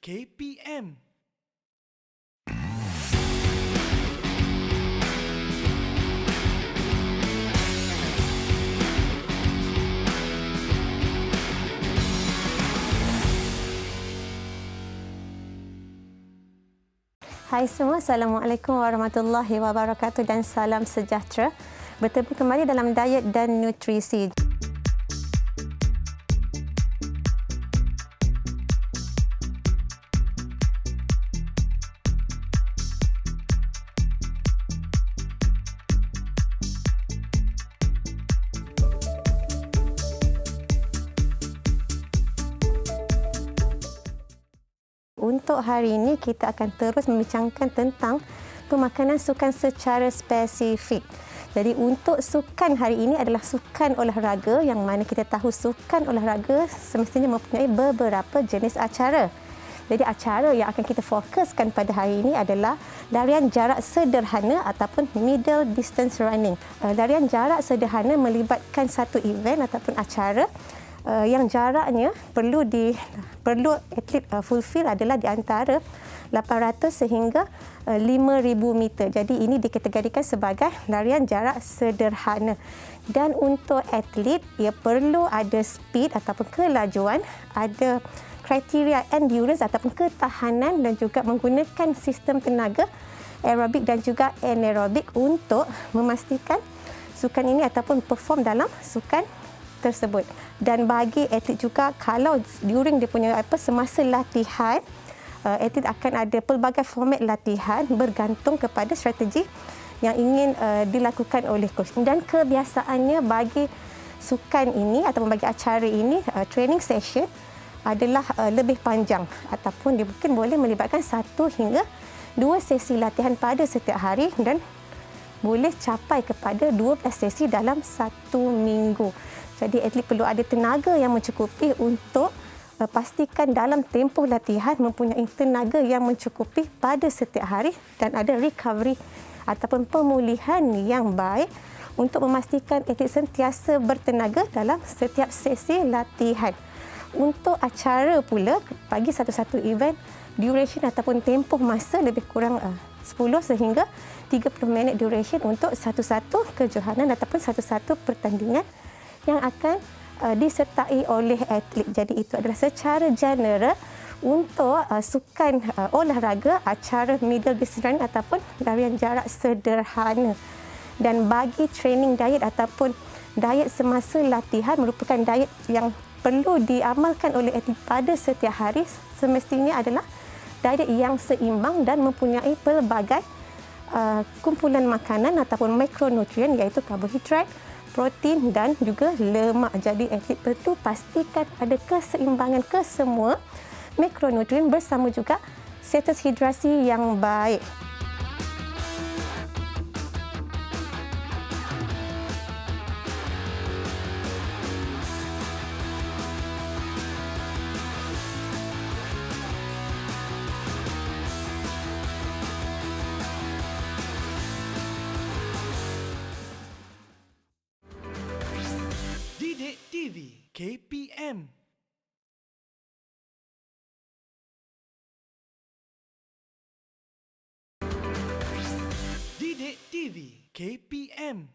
KPM. Hai semua, Assalamualaikum warahmatullahi wabarakatuh dan salam sejahtera. Bertemu kembali dalam Diet dan Nutrisi. Untuk hari ini, kita akan terus membincangkan tentang pemakanan sukan secara spesifik. Jadi untuk sukan hari ini adalah sukan olahraga, yang mana kita tahu sukan olahraga semestinya mempunyai beberapa jenis acara. Jadi acara yang akan kita fokuskan pada hari ini adalah larian jarak sederhana ataupun middle distance running. Larian jarak sederhana melibatkan satu event ataupun acara yang jaraknya perlu atlet fulfill adalah di antara 800 sehingga 5,000 meter. Jadi ini dikategorikan sebagai larian jarak sederhana. Dan untuk atlet, ia perlu ada speed ataupun kelajuan, ada kriteria endurance ataupun ketahanan dan juga menggunakan sistem tenaga aerobik dan juga anaerobik untuk memastikan sukan ini ataupun perform dalam sukan tersebut. Dan bagi atlet juga, kalau during dia punya semasa latihan, atlet akan ada pelbagai format latihan bergantung kepada strategi yang ingin dilakukan oleh coach. Dan kebiasaannya bagi sukan ini ataupun bagi acara ini, training session adalah lebih panjang ataupun dia mungkin boleh melibatkan 1 hingga 2 sesi latihan pada setiap hari dan boleh capai kepada 12 sesi dalam 1 minggu. Jadi atlet perlu ada tenaga yang mencukupi untuk pastikan dalam tempoh latihan mempunyai tenaga yang mencukupi pada setiap hari dan ada recovery ataupun pemulihan yang baik untuk memastikan atlet sentiasa bertenaga dalam setiap sesi latihan. Untuk acara pula, bagi satu-satu event, duration ataupun tempoh masa lebih kurang 10 sehingga 30 minit duration untuk satu-satu kejohanan ataupun satu-satu pertandingan yang akan disertai oleh atlet. Jadi itu adalah secara general untuk sukan olahraga, acara middle distance running ataupun larian jarak sederhana. Dan bagi training diet ataupun diet semasa latihan merupakan diet yang perlu diamalkan oleh atlet pada setiap hari, semestinya adalah diet yang seimbang dan mempunyai pelbagai kumpulan makanan ataupun makronutrien iaitu karbohidrat, protein dan juga lemak. Jadi atlet perlu pastikan ada keseimbangan kesemua makronutrien bersama juga status hidrasi yang baik. Didik TV KPM. Didik TV KPM.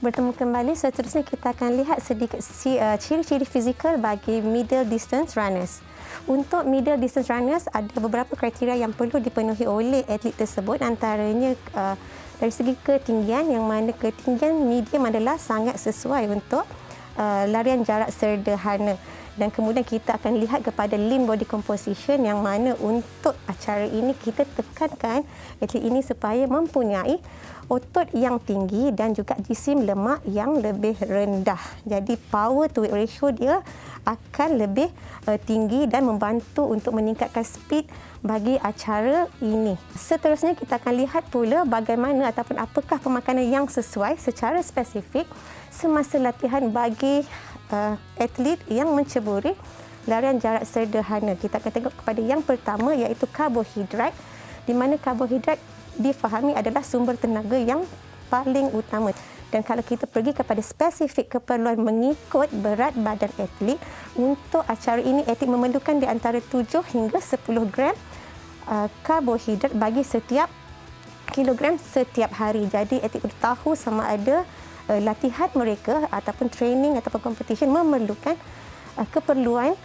Bertemu kembali, seterusnya kita akan lihat sedikit ciri-ciri fizikal bagi middle distance runners. Untuk middle distance runners, ada beberapa kriteria yang perlu dipenuhi oleh atlet tersebut, antaranya dari segi ketinggian, yang mana ketinggian medium adalah sangat sesuai untuk larian jarak sederhana. Dan kemudian kita akan lihat kepada lean body composition, yang mana untuk acara ini kita tekankan atlet ini supaya mempunyai otot yang tinggi dan juga jisim lemak yang lebih rendah. Jadi power to weight ratio dia akan lebih tinggi dan membantu untuk meningkatkan speed bagi acara ini. Seterusnya kita akan lihat pula bagaimana ataupun apakah pemakanan yang sesuai secara spesifik semasa latihan bagi atlet yang menceburi larian jarak sederhana. Kita akan tengok kepada yang pertama iaitu karbohidrat, di mana karbohidrat difahami adalah sumber tenaga yang paling utama. Dan kalau kita pergi kepada spesifik keperluan mengikut berat badan atlet, untuk acara ini atlet memerlukan di antara 7 hingga 10 gram karbohidrat bagi setiap kilogram setiap hari. Jadi atlet perlu tahu sama ada latihan mereka ataupun training ataupun competition memerlukan keperluan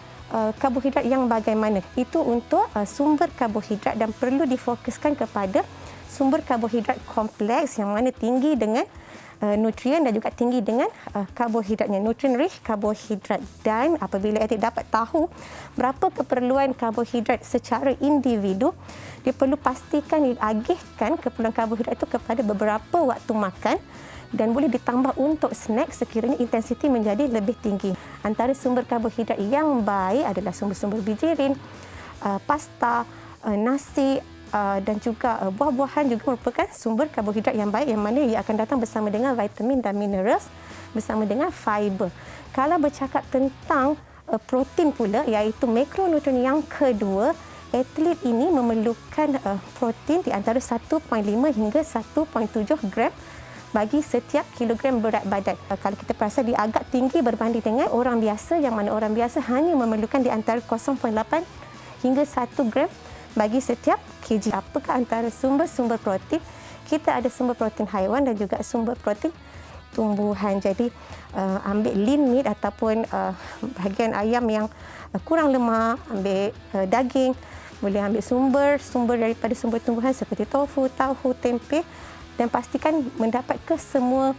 karbohidrat yang bagaimana. Itu untuk sumber karbohidrat, dan perlu difokuskan kepada sumber karbohidrat kompleks yang mana tinggi dengan nutrien dan juga tinggi dengan karbohidratnya, nutrien rich karbohidrat. Dan apabila atlet dapat tahu berapa keperluan karbohidrat secara individu, dia perlu pastikan diagihkan keperluan karbohidrat itu kepada beberapa waktu makan dan boleh ditambah untuk snack sekiranya intensiti menjadi lebih tinggi. Antara sumber karbohidrat yang baik adalah sumber-sumber bijirin, pasta, nasi, dan juga buah-buahan juga merupakan sumber karbohidrat yang baik, yang mana ia akan datang bersama dengan vitamin dan mineral bersama dengan fiber. Kalau bercakap tentang protein pula, iaitu makronutrien yang kedua, atlet ini memerlukan protein di antara 1.5 hingga 1.7 gram bagi setiap kilogram berat badan. Kalau kita perasan dia agak tinggi berbanding dengan orang biasa, yang mana orang biasa hanya memerlukan di antara 0.8 hingga 1 gram bagi setiap kg. Apakah antara sumber-sumber protein? Kita ada sumber protein haiwan dan juga sumber protein tumbuhan. Jadi ambil lean meat ataupun bahagian ayam yang kurang lemak, ambil daging, boleh ambil sumber daripada sumber tumbuhan seperti tofu, tahu, tempe, dan pastikan mendapat semua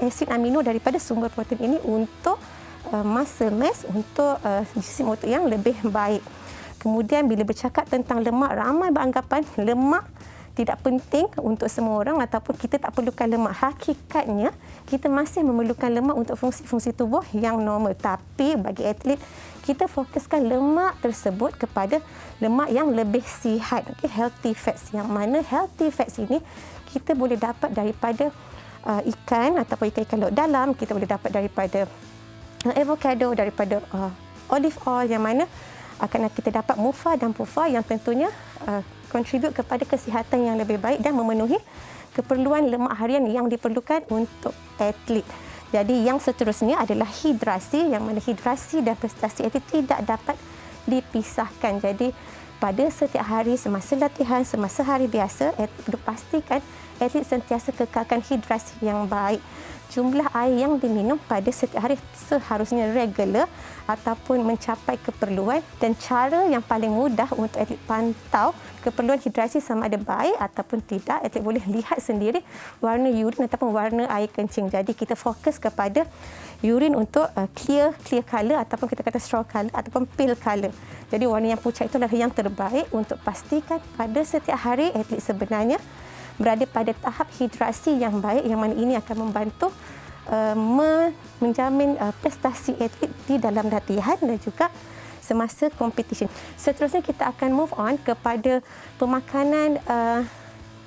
asid amino daripada sumber protein ini untuk muscle mass, untuk jisim otot yang lebih baik. Kemudian bila bercakap tentang lemak, ramai beranggapan lemak tidak penting untuk semua orang ataupun kita tak perlukan lemak. Hakikatnya, kita masih memerlukan lemak untuk fungsi-fungsi tubuh yang normal. Tapi bagi atlet, kita fokuskan lemak tersebut kepada lemak yang lebih sihat, healthy fats. Yang mana healthy fats ini kita boleh dapat daripada ikan ataupun ikan laut dalam, kita boleh dapat daripada avocado, daripada olive oil, yang mana akan kita dapat mufa dan pufa yang tentunya kontribut kepada kesihatan yang lebih baik dan memenuhi keperluan lemak harian yang diperlukan untuk atlet. Jadi yang seterusnya adalah hidrasi, yang mana hidrasi dan prestasi atlet tidak dapat dipisahkan. Jadi pada setiap hari semasa latihan, semasa hari biasa, atlet perlu pastikan atlet sentiasa kekalkan hidrasi yang baik. Jumlah air yang diminum pada setiap hari seharusnya regular ataupun mencapai keperluan, dan cara yang paling mudah untuk atlet pantau keperluan hidrasi sama ada baik ataupun tidak, atlet boleh lihat sendiri warna urin ataupun warna air kencing. Jadi kita fokus kepada urin untuk clear color ataupun kita kata straw color ataupun pale color. Jadi warna yang pucat itu adalah yang terbaik untuk pastikan pada setiap hari atlet sebenarnya berada pada tahap hidrasi yang baik, yang mana ini akan membantu menjamin prestasi atlet di dalam latihan dan juga semasa competition. Seterusnya kita akan move on kepada pemakanan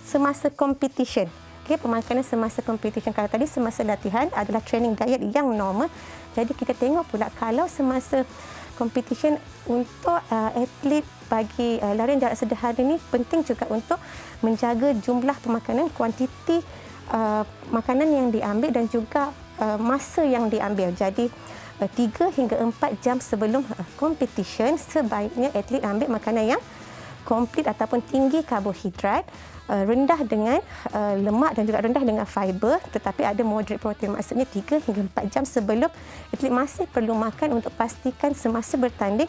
semasa competition. Okay, pemakanan semasa competition. Kalau tadi semasa latihan adalah training diet yang normal. Jadi kita tengok pula kalau semasa competition untuk atlet bagi larian jarak sederhana ini penting juga untuk menjaga jumlah pemakanan, kuantiti makanan yang diambil dan juga masa yang diambil. Jadi 3 hingga 4 jam sebelum competition sebaiknya atlet ambil makanan yang komplit ataupun tinggi karbohidrat, rendah dengan lemak dan juga rendah dengan fiber, tetapi ada moderate protein. Maksudnya 3 hingga 4 jam sebelum atlet masih perlu makan untuk pastikan semasa bertanding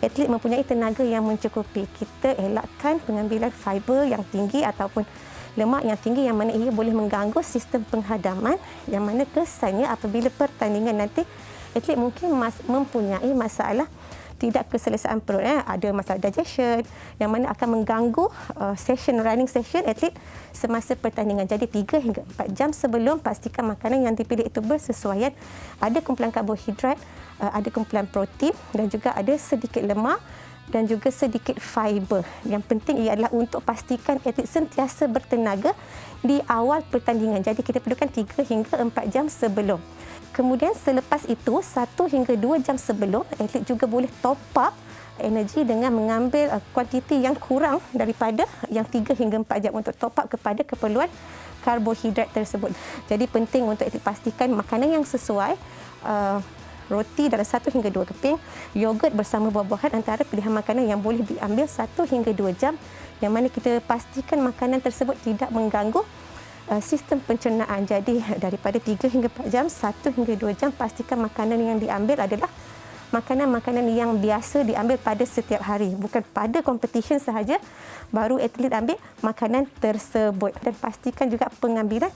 atlet mempunyai tenaga yang mencukupi. Kita elakkan pengambilan fiber yang tinggi ataupun lemak yang tinggi, yang mana ia boleh mengganggu sistem penghadaman, yang mana kesannya apabila pertandingan nanti atlet mungkin mempunyai masalah tidak keselesaan perut, ada masalah digestion yang mana akan mengganggu running session atlet semasa pertandingan. Jadi 3 hingga 4 jam sebelum, pastikan makanan yang dipilih itu bersesuaian, ada kumpulan karbohidrat, ada kumpulan protein dan juga ada sedikit lemak dan juga sedikit fiber. Yang penting ia adalah untuk pastikan atlet sentiasa bertenaga di awal pertandingan. Jadi kita perlukan 3 hingga 4 jam sebelum. Kemudian selepas itu 1 hingga 2 jam sebelum, atlet juga boleh top up energi dengan mengambil kuantiti yang kurang daripada yang 3 hingga 4 jam untuk top up kepada keperluan karbohidrat tersebut. Jadi penting untuk atlet pastikan makanan yang sesuai, roti dalam 1 hingga 2 keping, yogurt bersama buah-buahan antara pilihan makanan yang boleh diambil 1 hingga 2 jam, yang mana kita pastikan makanan tersebut tidak mengganggu sistem pencernaan. Jadi daripada 3 hingga 4 jam, 1 hingga 2 jam, pastikan makanan yang diambil adalah makanan-makanan yang biasa diambil pada setiap hari. Bukan pada competition sahaja baru atlet ambil makanan tersebut. Dan pastikan juga pengambilan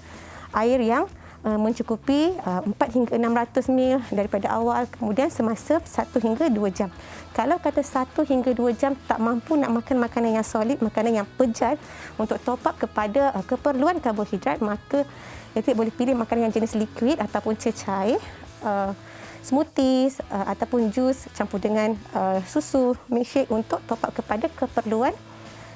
air yang mencukupi 4 hingga 600 ml daripada awal, kemudian semasa 1 hingga 2 jam. Kalau kata 1 hingga 2 jam tak mampu nak makan makanan yang solid, makanan yang pejal untuk top up kepada keperluan karbohidrat, maka atlet boleh pilih makanan yang jenis liquid ataupun cecair, smoothies ataupun jus campur dengan susu, milkshake untuk top up kepada keperluan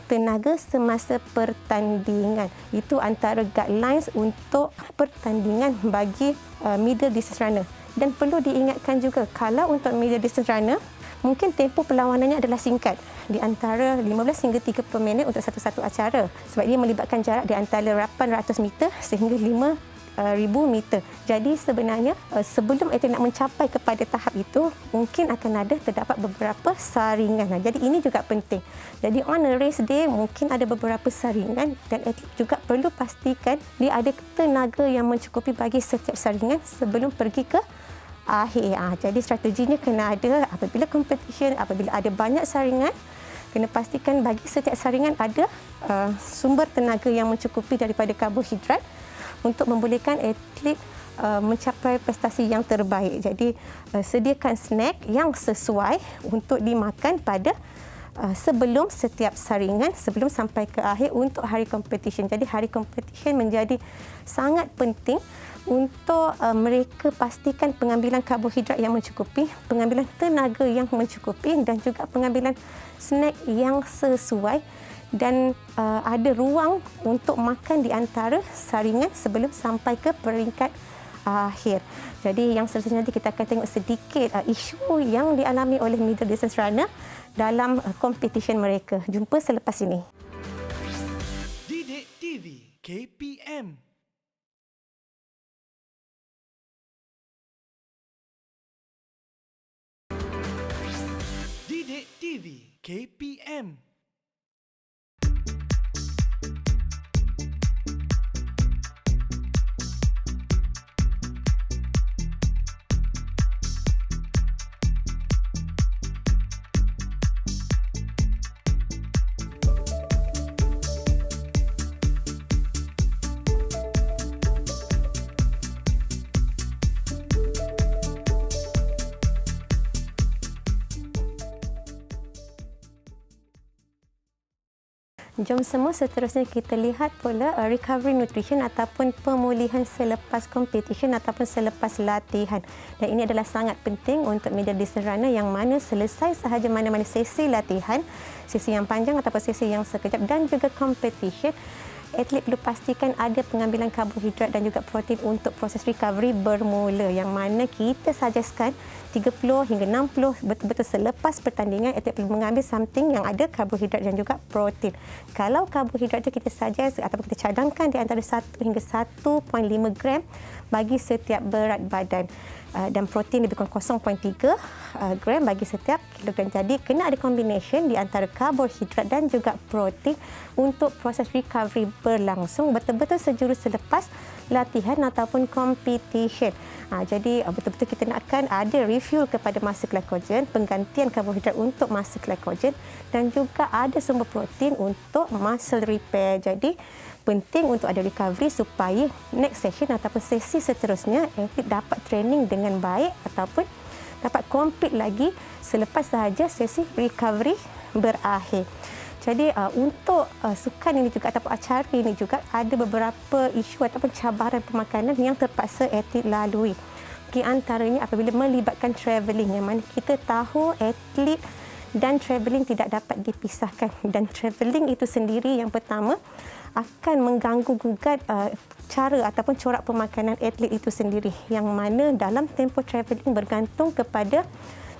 tenaga semasa pertandingan. Itu antara guidelines untuk pertandingan bagi middle distance runner. Dan perlu diingatkan juga, kalau untuk middle distance runner, mungkin tempoh perlawanannya adalah singkat, di antara 15 hingga 30 minit untuk satu-satu acara, sebab ia melibatkan jarak di antara 800 meter sehingga 5,000 meter. Jadi sebenarnya sebelum atlet nak mencapai kepada tahap itu, mungkin akan terdapat beberapa saringan. Jadi ini juga penting. Jadi on a race day mungkin ada beberapa saringan dan atlet juga perlu pastikan dia ada tenaga yang mencukupi bagi setiap saringan sebelum pergi ke akhir. Jadi strateginya kena ada apabila competition, apabila ada banyak saringan, kena pastikan bagi setiap saringan ada sumber tenaga yang mencukupi daripada karbohidrat untuk membolehkan atlet mencapai prestasi yang terbaik. Jadi sediakan snack yang sesuai untuk dimakan pada sebelum setiap saringan, sebelum sampai ke akhir untuk hari competition. Jadi hari competition menjadi sangat penting untuk mereka pastikan pengambilan karbohidrat yang mencukupi, pengambilan tenaga yang mencukupi dan juga pengambilan snack yang sesuai, dan ada ruang untuk makan di antara saringan sebelum sampai ke peringkat akhir. Jadi yang seterusnya nanti kita akan tengok sedikit isu yang dialami oleh middle distance runner dalam competition mereka. Jumpa selepas ini. Didik TV KPM. Didik TV KPM. Jom semua seterusnya kita lihat pula recovery nutrition ataupun pemulihan selepas competition ataupun selepas latihan. Dan ini adalah sangat penting untuk middle distance runner yang mana selesai sahaja mana-mana sesi latihan, sesi yang panjang ataupun sesi yang sekejap dan juga competition, atlet perlu pastikan ada pengambilan karbohidrat dan juga protein untuk proses recovery bermula, yang mana kita suggestkan 30 hingga 60 betul-betul selepas pertandingan atlet perlu mengambil something yang ada karbohidrat dan juga protein. Kalau karbohidrat itu kita suggest ataupun kita cadangkan di antara 1 hingga 1.5 gram bagi setiap berat badan. Dan protein lebih kurang 0.3 gram bagi setiap kilogram. Jadi kena ada combination di antara karbohidrat dan juga protein untuk proses recovery berlangsung betul-betul sejurus selepas latihan ataupun competition. Jadi betul-betul kita nakkan ada refuel kepada masa glycogen, penggantian karbohidrat untuk masa glycogen dan juga ada sumber protein untuk muscle repair. Jadi penting untuk ada recovery supaya next session ataupun sesi seterusnya atlet dapat training dengan baik ataupun dapat complete lagi selepas sahaja sesi recovery berakhir. Jadi untuk sukan ini juga ataupun acara ini juga ada beberapa isu ataupun cabaran pemakanan yang terpaksa atlet lalui. Di antaranya apabila melibatkan travelling, yang mana kita tahu atlet dan travelling tidak dapat dipisahkan, dan travelling itu sendiri yang pertama akan mengganggu gugat cara ataupun corak pemakanan atlet itu sendiri, yang mana dalam tempoh travelling bergantung kepada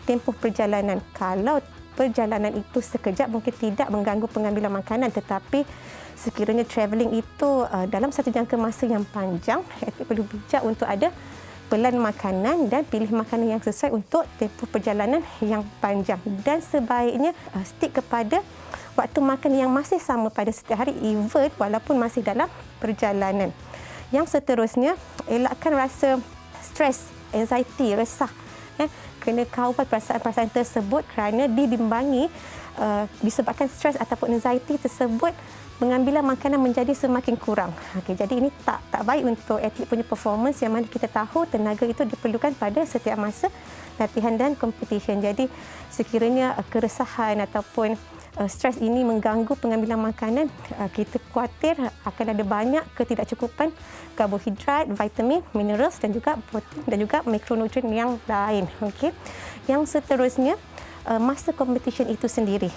tempoh perjalanan. Kalau perjalanan itu sekejap mungkin tidak mengganggu pengambilan makanan, tetapi sekiranya travelling itu dalam satu jangka masa yang panjang, atlet perlu bijak untuk ada pelan makanan dan pilih makanan yang sesuai untuk tempoh perjalanan yang panjang, dan sebaiknya stick kepada waktu makan yang masih sama pada setiap hari event walaupun masih dalam perjalanan. Yang seterusnya, elakkan rasa stres, anxiety, resah. Kena kawal perasaan-perasaan tersebut kerana dibimbangi disebabkan stres ataupun anxiety tersebut, pengambilan makanan menjadi semakin kurang. Jadi ini tak baik untuk atlet punya performance, yang mana kita tahu tenaga itu diperlukan pada setiap masa latihan dan competition. Jadi sekiranya keresahan ataupun stres ini mengganggu pengambilan makanan, kita khawatir akan ada banyak ketidakcukupan karbohidrat, vitamin, minerals dan juga protein dan juga mikronutrien yang lain. Yang seterusnya, masa competition itu sendiri.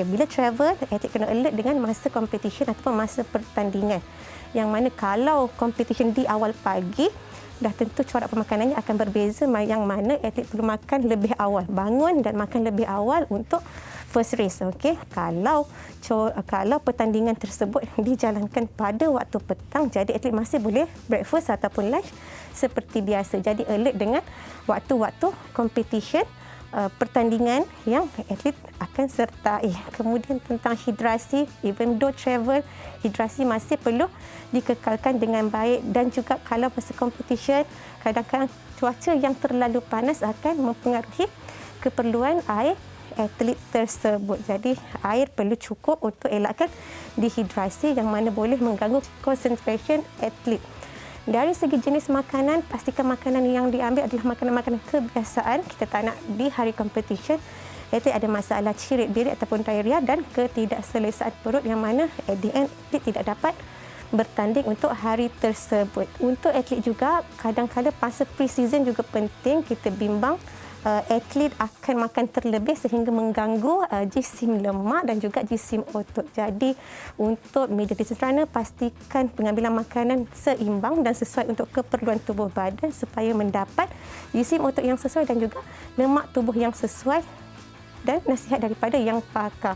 Bila travel, atlet kena alert dengan masa competition ataupun masa pertandingan. Yang mana kalau competition di awal pagi, dah tentu corak pemakanannya akan berbeza, yang mana atlet perlu makan lebih awal, bangun dan makan lebih awal untuk first race. Kalau pertandingan tersebut dijalankan pada waktu petang, jadi atlet masih boleh breakfast ataupun lunch seperti biasa. Jadi alert dengan waktu-waktu competition, pertandingan yang atlet akan sertai. Kemudian tentang hidrasi, even though travel, hidrasi masih perlu dikekalkan dengan baik, dan juga kalau masa competition, kadang-kadang cuaca yang terlalu panas akan mempengaruhi keperluan air atlet tersebut. Jadi air perlu cukup untuk elakkan dehidrasi, yang mana boleh mengganggu concentration atlet. Dari segi jenis makanan, pastikan makanan yang diambil adalah makanan-makanan kebiasaan. Kita tak nak di hari competition atlet ada masalah cirit-birit ataupun diarrhea dan ketidakselesaan perut, yang mana at the end atlet tidak dapat bertanding untuk hari tersebut. Untuk atlet juga, kadang-kadang masa pre-season juga penting. Kita bimbang atlet akan makan terlebih sehingga mengganggu jisim lemak dan juga jisim otot. Jadi untuk middle distance runner, pastikan pengambilan makanan seimbang dan sesuai untuk keperluan tubuh badan supaya mendapat jisim otot yang sesuai dan juga lemak tubuh yang sesuai, dan nasihat daripada yang pakar.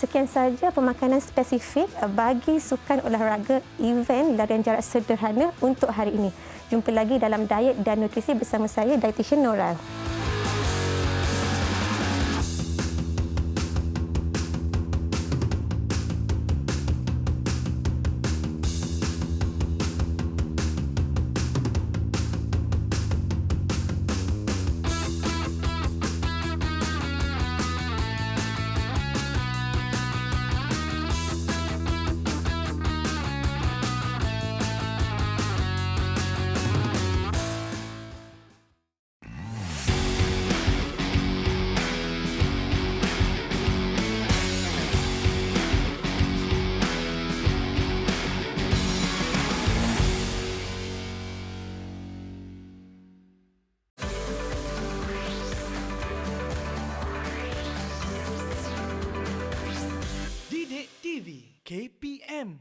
Sekian saja pemakanan spesifik bagi sukan olahraga event larian jarak sederhana untuk hari ini. Jumpa lagi dalam Diet dan Nutrisi bersama saya, Dietitian Noral. KPM